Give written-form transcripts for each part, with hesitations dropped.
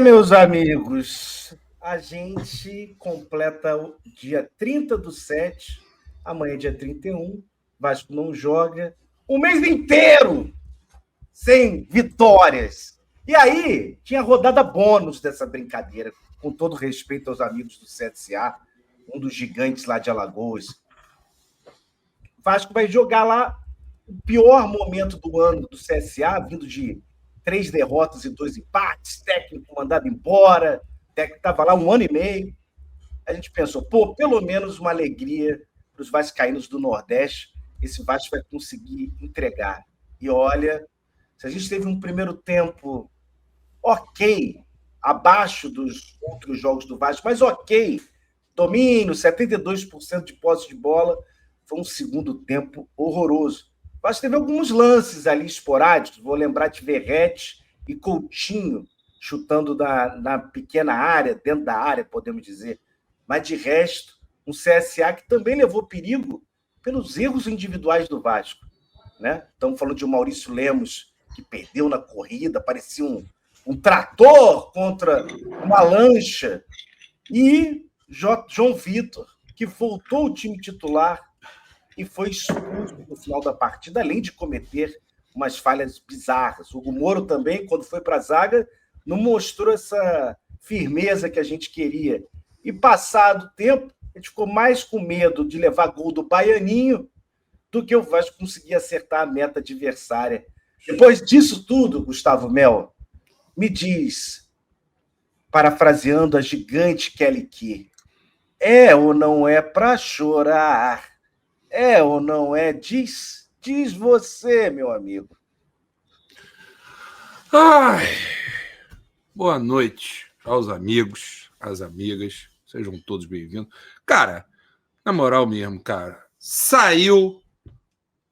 Meus amigos, a gente completa o dia 30/7, amanhã é dia 31, Vasco não joga o mês inteiro sem vitórias. E aí, tinha rodada bônus dessa brincadeira, com todo respeito aos amigos do CSA, um dos gigantes lá de Alagoas. Vasco vai jogar lá o pior momento do ano do CSA, vindo de 3 derrotas e 2 empates, técnico mandado embora, técnico estava lá 1 ano e meio. A gente pensou, pelo menos uma alegria para os vascaínos do Nordeste, esse Vasco vai conseguir entregar. E olha, se a gente teve um primeiro tempo ok, abaixo dos outros jogos do Vasco, mas ok, domínio, 72% de posse de bola, foi um segundo tempo horroroso. Mas teve alguns lances ali esporádicos, vou lembrar de Verrete e Coutinho chutando na pequena área, dentro da área, podemos dizer. Mas de resto, um CSA que também levou perigo pelos erros individuais do Vasco. Né? Estamos falando de um Maurício Lemos que perdeu na corrida, parecia um trator contra uma lancha. E João Vitor, que voltou ao time titular e foi expulso no final da partida, além de cometer umas falhas bizarras. O Hugo Moro também, quando foi para a zaga, não mostrou essa firmeza que a gente queria. E passado o tempo, a gente ficou mais com medo de levar gol do Baianinho do que o Vasco conseguir acertar a meta adversária. Depois disso tudo, Gustavo Mel, me diz, parafraseando a gigante Kelly Key, é ou não é para chorar? É ou não é? Diz você, meu amigo. Ai, boa noite aos amigos, às amigas. Sejam todos bem-vindos. Cara, na moral mesmo, cara, saiu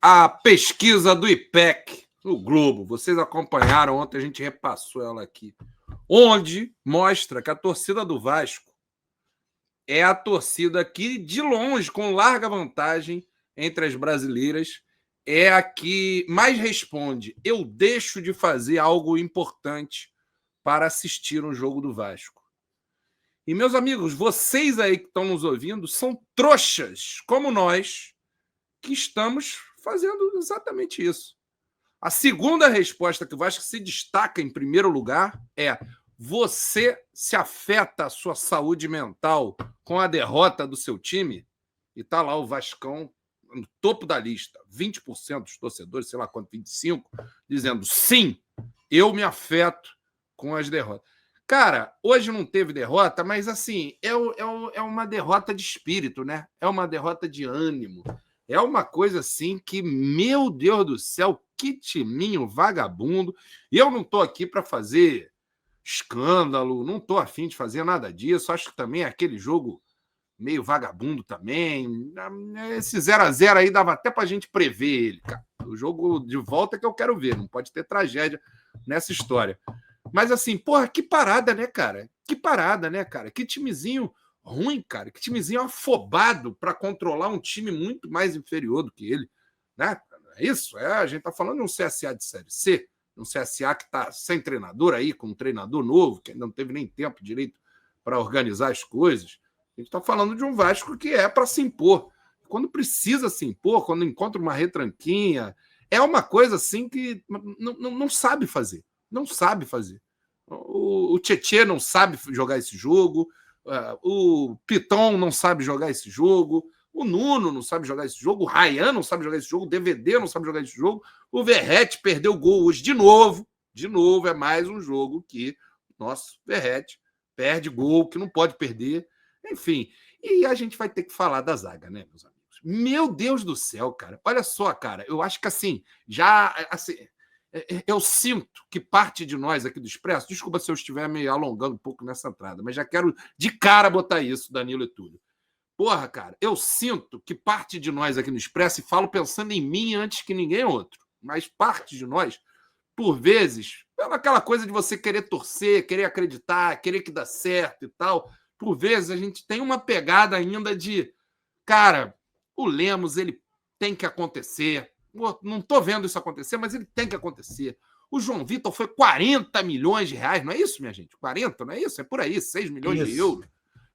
a pesquisa do IPEC no Globo. Vocês acompanharam ontem, a gente repassou ela aqui. Onde mostra que a torcida do Vasco é a torcida que, de longe, com larga vantagem entre as brasileiras, é a que mais responde: eu deixo de fazer algo importante para assistir um jogo do Vasco. E, meus amigos, vocês aí que estão nos ouvindo são trouxas, como nós, que estamos fazendo exatamente isso. A segunda resposta que o Vasco se destaca em primeiro lugar é: você se afeta a sua saúde mental com a derrota do seu time? E está lá o Vascão no topo da lista, 20% dos torcedores, sei lá quanto, 25%, dizendo sim, eu me afeto com as derrotas. Cara, hoje não teve derrota, mas assim, é uma derrota de espírito, né? É uma derrota de ânimo. É uma coisa assim que, meu Deus do céu, que timinho vagabundo. E eu não estou aqui para fazer escândalo, não estou afim de fazer nada disso. Acho que também é aquele jogo meio vagabundo também. Esse 0-0 aí dava até para a gente prever ele, cara. O jogo de volta é que eu quero ver, não pode ter tragédia nessa história. Mas assim, porra, que parada, né, cara? Que parada, né, cara? Que timezinho ruim, cara. Que timezinho afobado para controlar um time muito mais inferior do que ele, né? É isso, a gente tá falando de um CSA de Série C, um CSA que tá sem treinador aí, com um treinador novo, que ainda não teve nem tempo direito para organizar as coisas. A gente tá falando de um Vasco que é para se impor. Quando precisa se impor, quando encontra uma retranquinha, é uma coisa assim que não sabe fazer. Não sabe fazer. O Tietê não sabe jogar esse jogo, o Piton não sabe jogar esse jogo, o Nuno não sabe jogar esse jogo, o Ryan não sabe jogar esse jogo, o DVD não sabe jogar esse jogo, o Verrete perdeu o gol hoje de novo, é mais um jogo que nosso Verrete perde gol, que não pode perder, enfim. E a gente vai ter que falar da zaga, né, meus amigos? Meu Deus do céu, cara. Olha só, cara, eu acho que assim, eu sinto que parte de nós aqui do Expresso, desculpa se eu estiver me alongando um pouco nessa entrada, mas já quero de cara botar isso, Danilo e Túlio. Porra, cara, eu sinto que parte de nós aqui no Expresso, e falo pensando em mim antes que ninguém outro, mas parte de nós, por vezes, pela aquela coisa de você querer torcer, querer acreditar, querer que dá certo e tal, por vezes a gente tem uma pegada ainda de, cara, o Lemos, ele tem que acontecer. Não estou vendo isso acontecer, mas ele tem que acontecer. O João Vitor foi 40 milhões de reais, não é isso, minha gente? 40, não é isso? É por aí, 6 milhões de euros.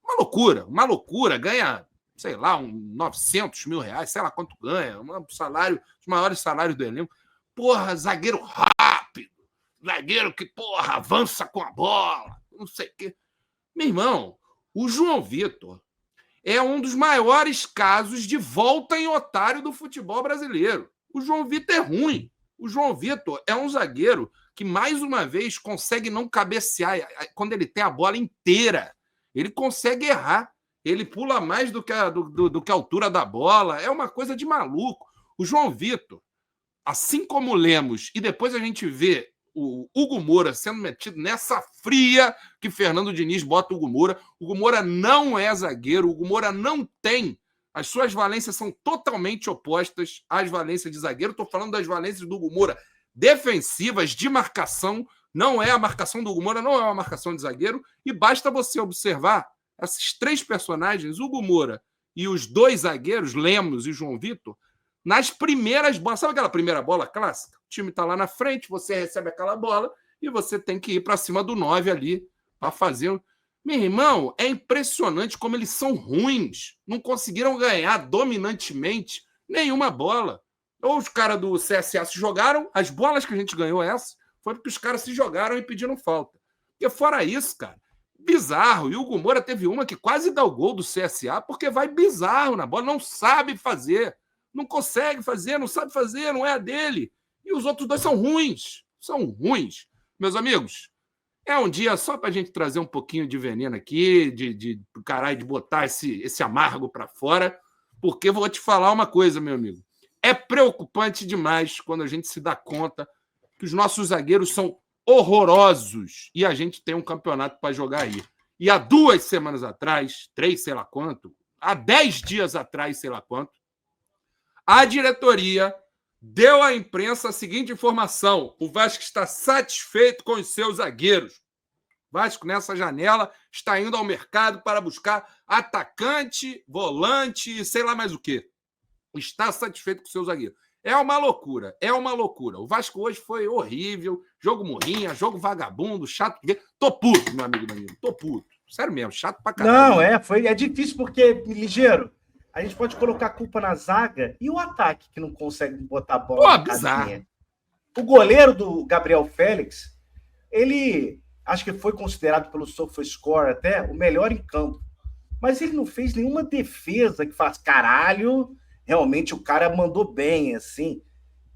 Uma loucura. Ganha, sei lá, 900 mil reais, sei lá quanto ganha. Um salário, os maiores salários do elenco. Porra, zagueiro rápido. Zagueiro que, porra, avança com a bola. Não sei o quê. Meu irmão, o João Vitor é um dos maiores casos de volta em otário do futebol brasileiro. O João Vitor é ruim. O João Vitor é um zagueiro que, mais uma vez, consegue não cabecear quando ele tem a bola inteira. Ele consegue errar. Ele pula mais do que a altura da bola. É uma coisa de maluco. O João Vitor, assim como o Lemos, e depois a gente vê o Hugo Moura sendo metido nessa fria que Fernando Diniz bota o Hugo Moura. O Hugo Moura não é zagueiro. O Hugo Moura não tem. As suas valências são totalmente opostas às valências de zagueiro. Estou falando das valências do Hugo Moura defensivas, de marcação. Não é a marcação do Hugo Moura, não é uma marcação de zagueiro. E basta você observar esses três personagens, Hugo Moura e os dois zagueiros, Lemos e João Vitor, nas primeiras bolas. Sabe aquela primeira bola clássica? O time está lá na frente, você recebe aquela bola e você tem que ir para cima do 9 ali para fazer. Meu irmão, é impressionante como eles são ruins. Não conseguiram ganhar dominantemente nenhuma bola. Ou os caras do CSA se jogaram, as bolas que a gente ganhou foi porque os caras se jogaram e pediram falta. Porque fora isso, cara, bizarro. E o Hugo Moura teve uma que quase dá o gol do CSA porque vai bizarro na bola, não sabe fazer. Não consegue fazer, não sabe fazer, não é a dele. E os outros dois são ruins. São ruins. Meus amigos, é um dia só para a gente trazer um pouquinho de veneno aqui, de botar esse amargo para fora, porque vou te falar uma coisa, meu amigo. É preocupante demais quando a gente se dá conta que os nossos zagueiros são horrorosos e a gente tem um campeonato para jogar aí. E há 2 semanas atrás, 3, sei lá quanto, há 10 dias atrás, sei lá quanto, a diretoria deu à imprensa a seguinte informação: o Vasco está satisfeito com os seus zagueiros. O Vasco, nessa janela, está indo ao mercado para buscar atacante, volante e sei lá mais o quê. Está satisfeito com os seus zagueiros. É uma loucura, é uma loucura. O Vasco hoje foi horrível, jogo morrinha, jogo vagabundo, chato. Tô puto, meu amigo Danilo, tô puto. Sério mesmo, chato pra caralho. Não, é difícil porque, ligeiro, a gente pode colocar a culpa na zaga e o ataque que não consegue botar a bola. Pô, bizarro. O goleiro do Gabriel Félix, ele acho que foi considerado pelo SofaScore até o melhor em campo. Mas ele não fez nenhuma defesa que faz caralho. Realmente o cara mandou bem, assim.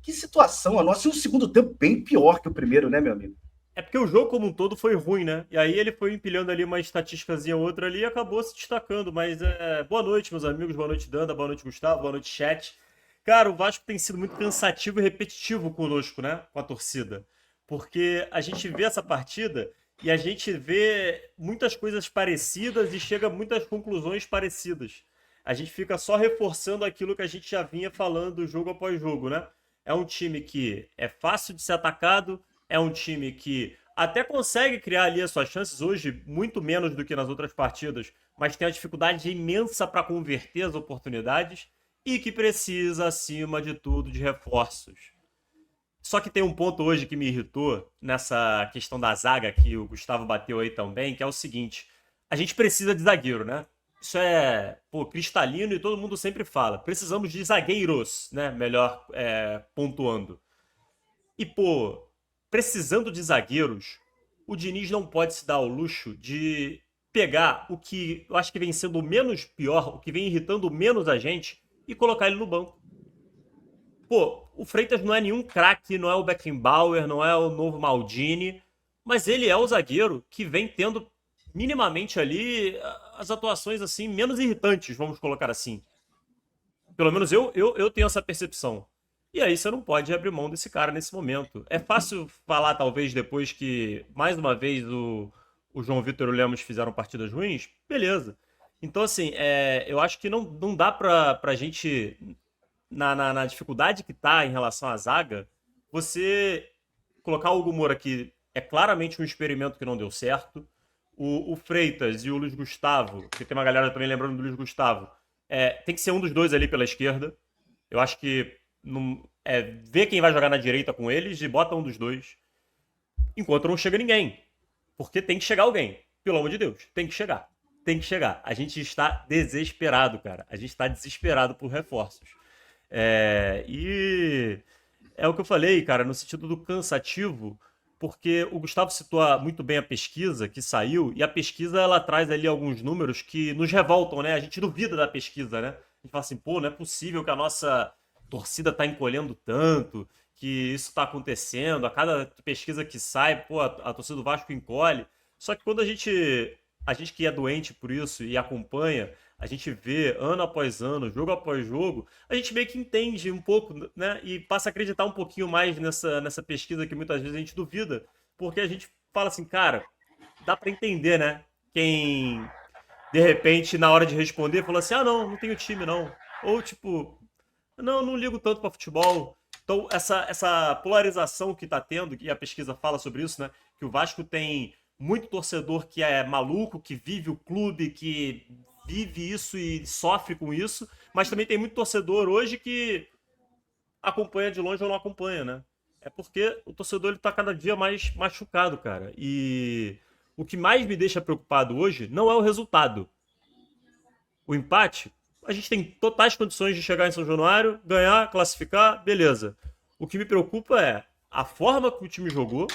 Que situação a nossa. E o segundo tempo bem pior que o primeiro, né, meu amigo? É porque o jogo como um todo foi ruim, né? E aí ele foi empilhando ali uma estatísticazinha ou outra ali e acabou se destacando. Mas boa noite, meus amigos. Boa noite, Danda. Boa noite, Gustavo. Boa noite, chat. Cara, o Vasco tem sido muito cansativo e repetitivo conosco, né? Com a torcida. Porque a gente vê essa partida e a gente vê muitas coisas parecidas e chega a muitas conclusões parecidas. A gente fica só reforçando aquilo que a gente já vinha falando jogo após jogo, né? É um time que é fácil de ser atacado, é um time que até consegue criar ali as suas chances, hoje muito menos do que nas outras partidas, mas tem uma dificuldade imensa para converter as oportunidades e que precisa, acima de tudo, de reforços. Só que tem um ponto hoje que me irritou nessa questão da zaga que o Gustavo bateu aí também, que é o seguinte: a gente precisa de zagueiro, né? Isso é, cristalino e todo mundo sempre fala. Precisamos de zagueiros, né? Melhor pontuando. E, precisando de zagueiros, o Diniz não pode se dar ao luxo de pegar o que eu acho que vem sendo o menos pior, o que vem irritando menos a gente, e colocar ele no banco. O Freitas não é nenhum craque, não é o Beckenbauer, não é o novo Maldini, mas ele é o zagueiro que vem tendo minimamente ali as atuações assim menos irritantes, vamos colocar assim. Pelo menos eu tenho essa percepção. E aí você não pode abrir mão desse cara nesse momento. É fácil falar, talvez, depois que, mais uma vez, o João Vitor e o Lemos fizeram partidas ruins. Beleza. Então, assim, eu acho que não dá pra gente, na dificuldade que tá em relação à zaga, você colocar o Hugo Moura, que é claramente um experimento que não deu certo, o Freitas e o Luiz Gustavo, que tem uma galera também lembrando do Luiz Gustavo, tem que ser um dos dois ali pela esquerda. Eu acho que vê quem vai jogar na direita com eles e bota um dos dois. enquanto não chega ninguém. Porque tem que chegar alguém. Pelo amor de Deus, tem que chegar. Tem que chegar. A gente está desesperado, cara. A gente está desesperado por reforços. E é o que eu falei, cara, no sentido do cansativo, porque o Gustavo citou muito bem a pesquisa que saiu, e a pesquisa ela traz ali alguns números que nos revoltam, né? A gente duvida da pesquisa, né? A gente fala assim, pô, não é possível que a nossa torcida tá encolhendo tanto, que isso tá acontecendo, a cada pesquisa que sai, pô, a torcida do Vasco encolhe. Só que quando a gente que é doente por isso e acompanha, a gente vê ano após ano, jogo após jogo, a gente meio que entende um pouco, né? E passa a acreditar um pouquinho mais nessa pesquisa que muitas vezes a gente duvida, porque a gente fala assim, cara, dá pra entender, né? Quem, de repente, na hora de responder, falou assim, ah, não tenho time, não. Ou, tipo, não ligo tanto pra futebol. Então, essa polarização que tá tendo, e a pesquisa fala sobre isso, né? Que o Vasco tem muito torcedor que é maluco, que vive o clube, que vive isso e sofre com isso, mas também tem muito torcedor hoje que acompanha de longe ou não acompanha, né? É porque o torcedor ele tá cada dia mais machucado, cara. E o que mais me deixa preocupado hoje não é o resultado. O empate, a gente tem totais condições de chegar em São Januário, ganhar, classificar, beleza. O que me preocupa é a forma que o time jogou,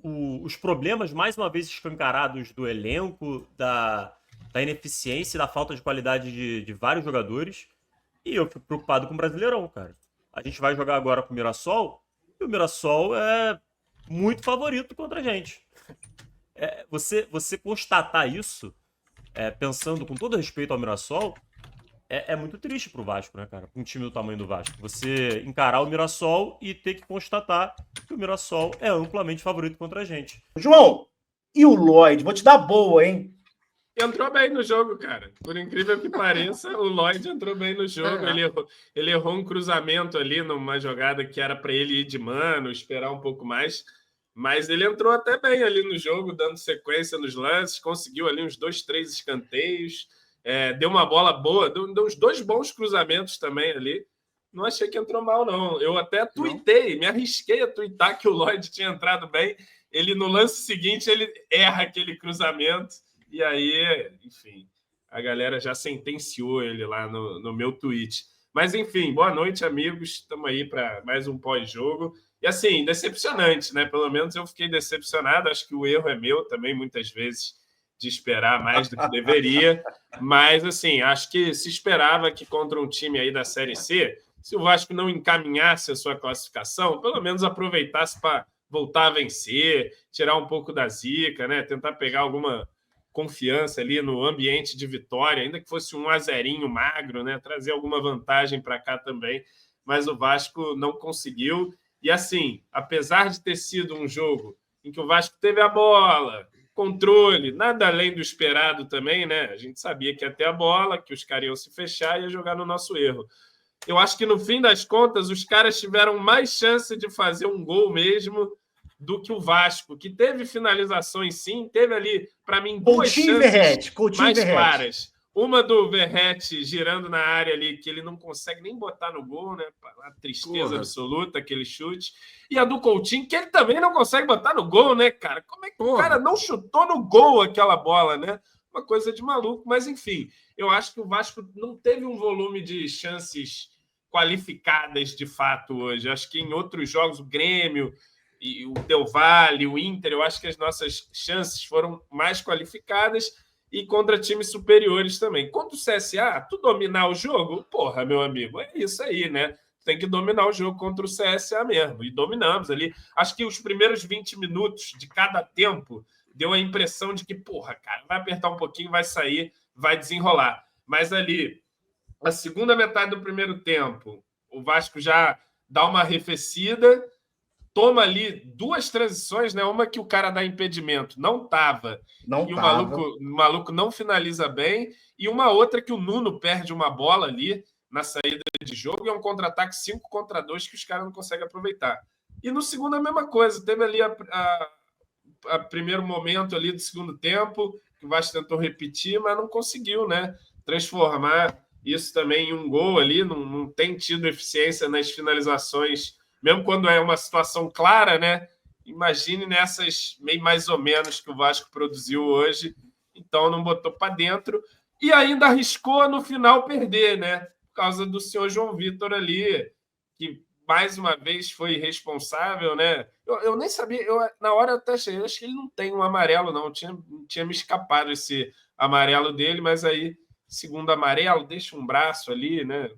os problemas mais uma vez escancarados do elenco, da ineficiência e da falta de qualidade de vários jogadores. E eu fico preocupado com o Brasileirão, cara. A gente vai jogar agora com o Mirassol, e o Mirassol é muito favorito contra a gente. Você constatar isso, pensando com todo respeito ao Mirassol, é muito triste pro Vasco, né, cara? Com um time do tamanho do Vasco. Você encarar o Mirassol e ter que constatar que o Mirassol é amplamente favorito contra a gente. João, e o Lloyd? Vou te dar boa, hein? Entrou bem no jogo, cara. Por incrível que pareça, o Lloyd entrou bem no jogo. Ele errou um cruzamento ali numa jogada que era para ele ir de mano, esperar um pouco mais. Mas ele entrou até bem ali no jogo, dando sequência nos lances, conseguiu ali uns 2, 3 escanteios, deu uma bola boa, deu uns 2 bons cruzamentos também ali. Não achei que entrou mal, não. Eu até tuitei, me arrisquei a tuitar que o Lloyd tinha entrado bem. Ele, no lance seguinte, ele erra aquele cruzamento. E aí, enfim, a galera já sentenciou ele lá no meu tweet. Mas, enfim, boa noite, amigos. Estamos aí para mais um pós-jogo. E, assim, decepcionante, né? Pelo menos eu fiquei decepcionado. Acho que o erro é meu também, muitas vezes, de esperar mais do que deveria. Mas, assim, acho que se esperava que contra um time aí da Série C, se o Vasco não encaminhasse a sua classificação, pelo menos aproveitasse para voltar a vencer, tirar um pouco da zica, né? Tentar pegar alguma confiança ali no ambiente de vitória, ainda que fosse um 1-0 magro, né? Trazer alguma vantagem para cá também, mas o Vasco não conseguiu. E assim, apesar de ter sido um jogo em que o Vasco teve a bola, controle, nada além do esperado também, né? A gente sabia que ia ter a bola, que os caras iam se fechar e ia jogar no nosso erro. Eu acho que no fim das contas os caras tiveram mais chance de fazer um gol mesmo do que o Vasco, que teve finalizações sim, teve ali, para mim, duas chances mais claras. Uma do Verratti girando na área ali, que ele não consegue nem botar no gol, né? A tristeza absoluta, aquele chute. E a do Coutinho, que ele também não consegue botar no gol, né, cara? Como é que o cara não chutou no gol aquela bola, né? Uma coisa de maluco. Mas, enfim, eu acho que o Vasco não teve um volume de chances qualificadas de fato hoje. Acho que em outros jogos, o Grêmio, e o Del Valle, o Inter, eu acho que as nossas chances foram mais qualificadas e contra times superiores também. Contra o CSA, tu dominar o jogo, porra, meu amigo, é isso aí, né? Tem que dominar o jogo contra o CSA mesmo. E dominamos ali. Acho que os primeiros 20 minutos de cada tempo deu a impressão de que, porra, cara, vai apertar um pouquinho, vai sair, vai desenrolar. Mas ali, a segunda metade do primeiro tempo, o Vasco já dá uma arrefecida, toma ali 2 transições, né? Uma que o cara dá impedimento, não tava. E o maluco não finaliza bem. E uma outra que o Nuno perde uma bola ali na saída de jogo. E é um contra-ataque 5 contra 2 que os caras não conseguem aproveitar. E no segundo a mesma coisa. Teve ali a primeiro momento ali do segundo tempo, que o Vasco tentou repetir, mas não conseguiu, né? Transformar isso também em um gol ali. Não tem tido eficiência nas finalizações, mesmo quando é uma situação clara, né? Imagine nessas meio mais ou menos que o Vasco produziu hoje. Então não botou para dentro. E ainda arriscou no final perder, né? Por causa do senhor João Vitor ali, que mais uma vez foi responsável, né? Eu nem sabia, na hora eu até achei, acho que ele não tem um amarelo, não. Tinha me escapado esse amarelo dele, mas aí, segundo amarelo, deixa um braço ali, né?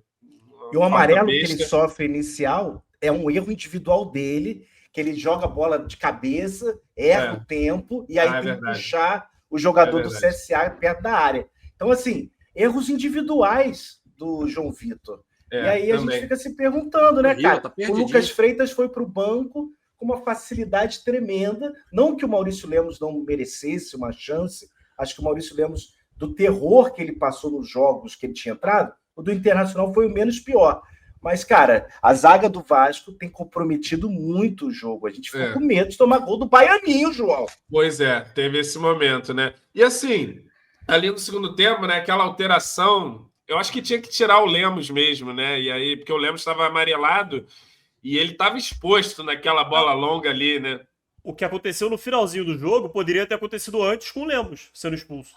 E o amarelo que ele sofre inicial é um erro individual dele, que ele joga a bola de cabeça, erra o tempo, e aí tem que puxar o jogador do CSA perto da área. Então, assim, erros individuais do João Vitor. E aí a gente fica se perguntando, né, cara? O Lucas Freitas foi para o banco com uma facilidade tremenda. Não que o Maurício Lemos não merecesse uma chance. Acho que o Maurício Lemos, do terror que ele passou nos jogos que ele tinha entrado, o do Internacional foi o menos pior. Mas, cara, a zaga do Vasco tem comprometido muito o jogo. A gente ficou com medo de tomar gol do Baianinho, João. Pois é, teve esse momento, né? E assim, ali no segundo tempo, né, aquela alteração, eu acho que tinha que tirar o Lemos mesmo, né? E aí, porque o Lemos estava amarelado e ele estava exposto naquela bola longa ali, né? O que aconteceu no finalzinho do jogo poderia ter acontecido antes com o Lemos sendo expulso.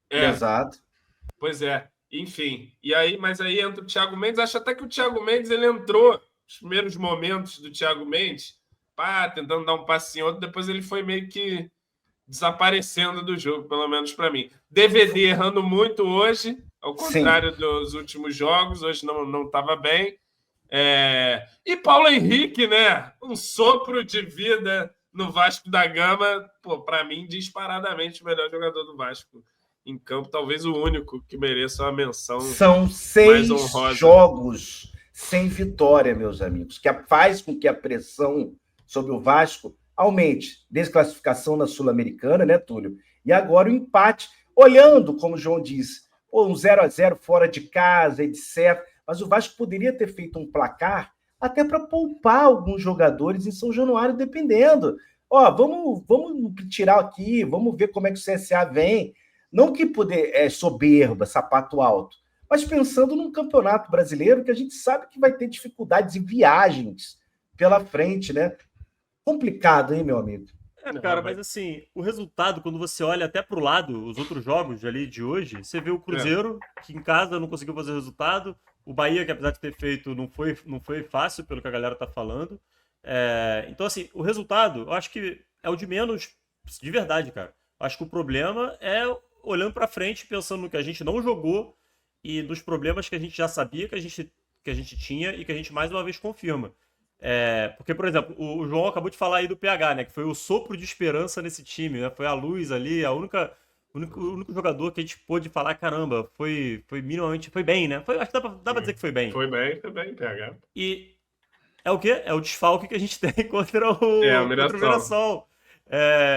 Exato. Pois é. Enfim, mas aí entra o Thiago Mendes. Acho até que o Thiago Mendes ele entrou nos primeiros momentos do Thiago Mendes, tentando dar um passinho outro, depois ele foi meio que desaparecendo do jogo, pelo menos para mim. DVD errando muito hoje, ao contrário dos últimos jogos, hoje não estava bem. E Paulo Henrique, né? Um sopro de vida no Vasco da Gama, para mim, disparadamente o melhor jogador do Vasco em campo, talvez o único que mereça uma menção. São 6 jogos sem vitória, meus amigos, que faz com que a pressão sobre o Vasco aumente. Desclassificação na Sul-Americana, né, Túlio? E agora o empate. Olhando, como o João disse, um 0-0 fora de casa, etc. Mas o Vasco poderia ter feito um placar até para poupar alguns jogadores em São Januário, dependendo. Vamos tirar aqui, vamos ver como é que o CSA vem. Não que soberba, sapato alto, mas pensando num campeonato brasileiro que a gente sabe que vai ter dificuldades e viagens pela frente, né? Complicado, hein, meu amigo? Cara, mas assim, o resultado, quando você olha até pro lado, os outros jogos ali de hoje, você vê o Cruzeiro, que em casa não conseguiu fazer resultado, o Bahia, que apesar de ter feito, não foi fácil, pelo que a galera tá falando. Então, assim, o resultado, eu acho que é o de menos, de verdade, cara. Acho que o problema é olhando para frente, pensando no que a gente não jogou e nos problemas que a gente já sabia que a gente tinha e que a gente mais uma vez confirma. Porque, por exemplo, o João acabou de falar aí do PH, né? Que foi o sopro de esperança nesse time, né? Foi a luz ali, o único jogador que a gente pôde falar, caramba, foi minimamente, foi bem, né? Acho que dá pra dizer que foi bem. Foi bem, PH. E é o quê? É o desfalque que a gente tem contra o Mirassol.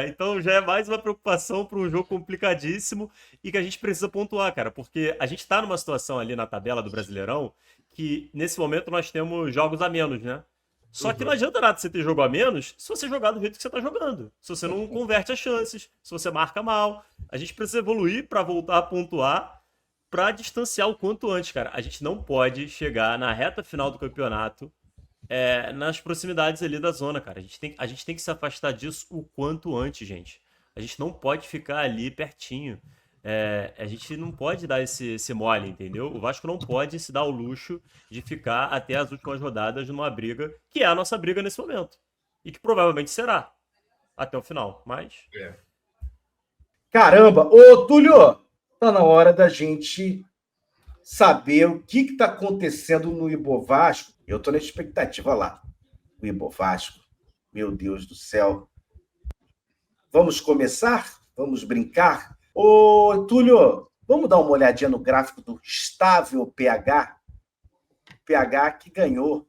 Então já é mais uma preocupação para um jogo complicadíssimo e que a gente precisa pontuar, cara, porque a gente está numa situação ali na tabela do Brasileirão que nesse momento nós temos jogos a menos, né? Só que não adianta nada você ter jogo a menos se você jogar do jeito que você está jogando, se você não converte as chances, se você marca mal. A gente precisa evoluir para voltar a pontuar, para distanciar o quanto antes, cara. A gente não pode chegar na reta final do campeonato nas proximidades ali da zona, cara. A gente tem que se afastar disso o quanto antes, gente. A gente não pode ficar ali pertinho. A gente não pode dar esse mole, entendeu? O Vasco não pode se dar o luxo de ficar até as últimas rodadas numa briga, que é a nossa briga nesse momento. E que provavelmente será até o final, mas... Caramba! Ô, Túlio, tá na hora da gente saber o que está acontecendo no Ibovasco. Eu estou na expectativa lá. O Ibovasco. Meu Deus do céu. Vamos começar? Vamos brincar? Ô, Túlio, vamos dar uma olhadinha no gráfico do estável PH? PH que ganhou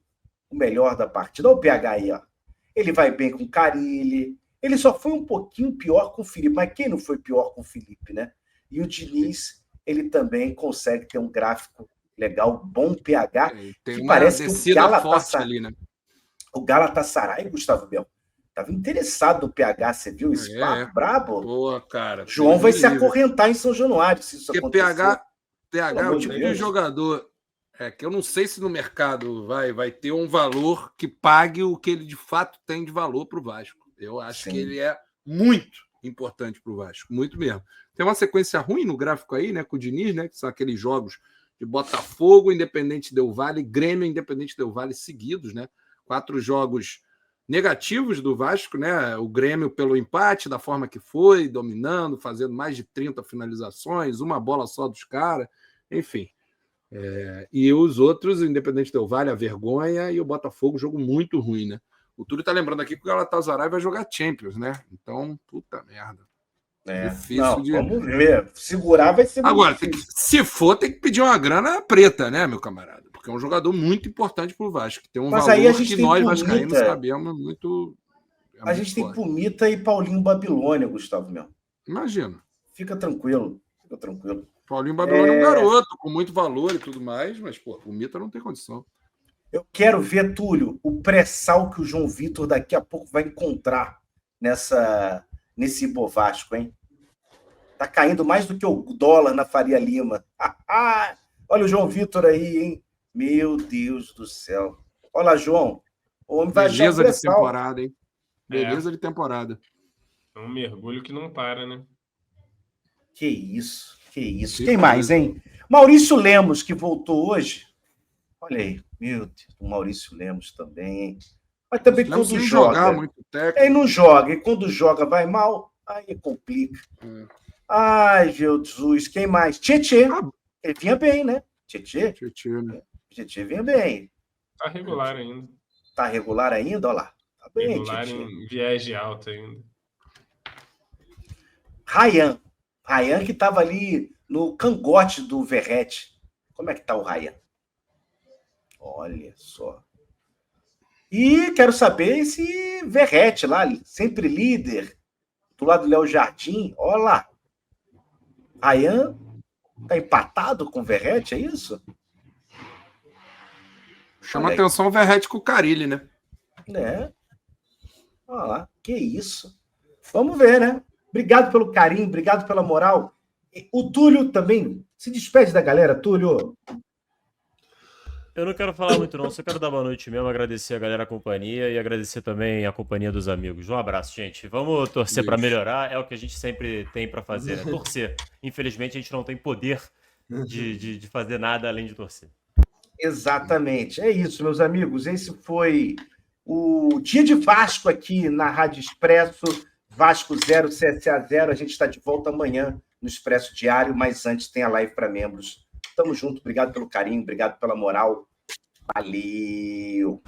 o melhor da partida. Olha o PH aí, ó. Ele vai bem com o Carille. Ele só foi um pouquinho pior com o Felipe. Mas quem não foi pior com o Felipe, né? E o Diniz, ele também consegue ter um gráfico legal, bom PH, que parece que o Galatasaray, ali, né? O Galatasaray, Gustavo Bel, estava interessado no PH, você viu esse papo brabo? Boa, cara. João vai se acorrentar em São Januário, se isso acontecer. PH é o tipo de jogador que eu não sei se no mercado vai ter um valor que pague o que ele de fato tem de valor para o Vasco. Eu acho Sim. que ele é muito importante para o Vasco, muito mesmo. Tem uma sequência ruim no gráfico aí, né, com o Diniz, né, que são aqueles jogos de Botafogo, Independente Del Valle, Grêmio, Independente Del Valle seguidos, né? 4 jogos negativos do Vasco, né? O Grêmio pelo empate, da forma que foi, dominando, fazendo mais de 30 finalizações, uma bola só dos caras, enfim. E os outros, Independente Del Valle, a vergonha, e o Botafogo, jogo muito ruim, né? O Túlio tá lembrando aqui que o Galatasaray vai jogar Champions, né? Então, puta merda. Difícil não, de... Vamos ver. Segurar vai ser muito Agora, difícil. se for, tem que pedir uma grana preta, né, meu camarada? Porque é um jogador muito importante pro Vasco. Tem um Mas valor aí a gente que tem nós, Pumita. vascaínos, sabemos muito... A gente tem forte. Pumita e Paulinho Babilônia, Gustavo Mel. Imagina. Fica tranquilo. Fica tranquilo. Paulinho Babilônia é um garoto com muito valor e tudo mais, mas, pô, o Mita não tem condição. Eu quero ver, Túlio, o pré-sal que o João Vitor daqui a pouco vai encontrar nesse Ibovasco, hein? Tá caindo mais do que o dólar na Faria Lima. Olha o João Vitor aí, hein? Meu Deus do céu. Olha lá, João. O homem vai achar o Beleza de pré-sal. temporada, hein? Beleza de temporada. É um mergulho que não para, né? Que isso, que isso. Que Quem coisa. mais, hein? Maurício Lemos, que voltou hoje. Olha aí, meu Deus, o Maurício Lemos também, hein? Mas também Lemos quando sem joga. jogar muito técnico. Ele não joga, e quando joga vai mal, aí complica. Ai, Jesus, quem mais? Tietê. Ele vinha bem, né? Tietê vinha bem. Tá regular ainda. Tá regular ainda? Olha lá. Tá bem, Regular Tietê. em viés de alta ainda. Ryan que estava ali no cangote do Verrete. Como é que tá o Ryan? Olha só. E quero saber esse Verrete lá, sempre líder, do lado do Léo Jardim. Olha lá. Ryan tá empatado com o Verrete, é isso? Chama atenção o Verrete com o Carille, né? Olha lá, que isso. Vamos ver, né? Obrigado pelo carinho, obrigado pela moral. O Túlio também se despede da galera, Túlio. Eu não quero falar muito não, só quero dar boa noite mesmo, agradecer a galera a companhia e agradecer também a companhia dos amigos. Um abraço, gente. Vamos torcer para melhorar, é o que a gente sempre tem para fazer, né? Torcer. Infelizmente a gente não tem poder de fazer nada além de torcer. Exatamente, é isso, meus amigos. Esse foi o dia de Vasco aqui na Rádio Expresso, Vasco 0, CSA 0. A gente está de volta amanhã no Expresso Diário, mas antes tem a live para membros. Tamo junto, obrigado pelo carinho, obrigado pela moral. Valeu!